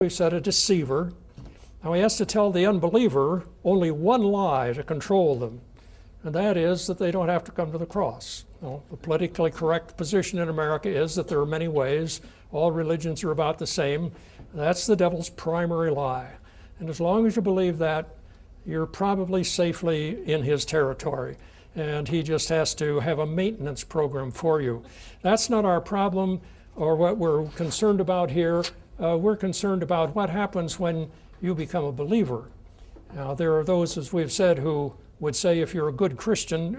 we said a deceiver. Now he has to tell the unbeliever only one lie to control them, and that is that they don't have to come to the cross. Well, the politically correct position in America is that there are many ways. All religions are about the same. That's the devil's primary lie. And as long as you believe that, you're probably safely in his territory. And he just has to have a maintenance program for you. That's not our problem or what we're concerned about here. We're concerned about what happens when you become a believer. Now, there are those, as we've said, who would say if you're a good Christian,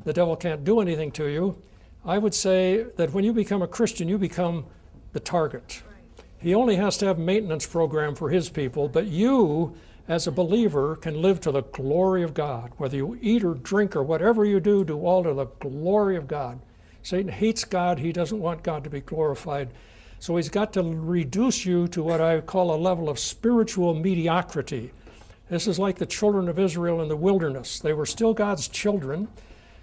the devil can't do anything to you. I would say that when you become a Christian, you become the target. He only has to have a maintenance program for his people, but you, as a believer, can live to the glory of God. Whether you eat or drink or whatever you do, do all to the glory of God. Satan hates God. He doesn't want God to be glorified. So he's got to reduce you to what I call a level of spiritual mediocrity. This is like the children of Israel in the wilderness. They were still God's children.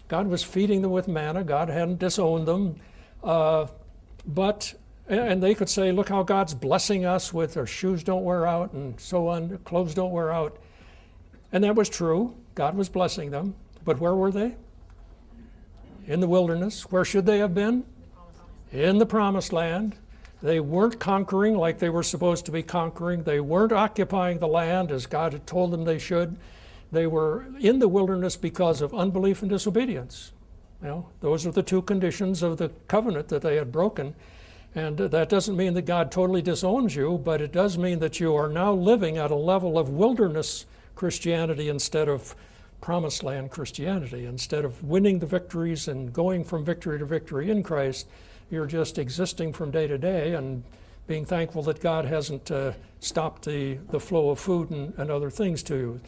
God was feeding them with manna. God hadn't disowned them. And they could say, look how God's blessing us with their shoes don't wear out and so on, their clothes don't wear out. And that was true. God was blessing them. But where were they? In the wilderness. Where should they have been? In the promised land. They weren't conquering like they were supposed to be conquering. They weren't occupying the land as God had told them they should. They were in the wilderness because of unbelief and disobedience. You know, those are the two conditions of the covenant that they had broken. And that doesn't mean that God totally disowns you, but it does mean that you are now living at a level of wilderness Christianity instead of promised land Christianity. Instead of winning the victories and going from victory to victory in Christ, you're just existing from day to day and being thankful that God hasn't stopped the flow of food and other things to you.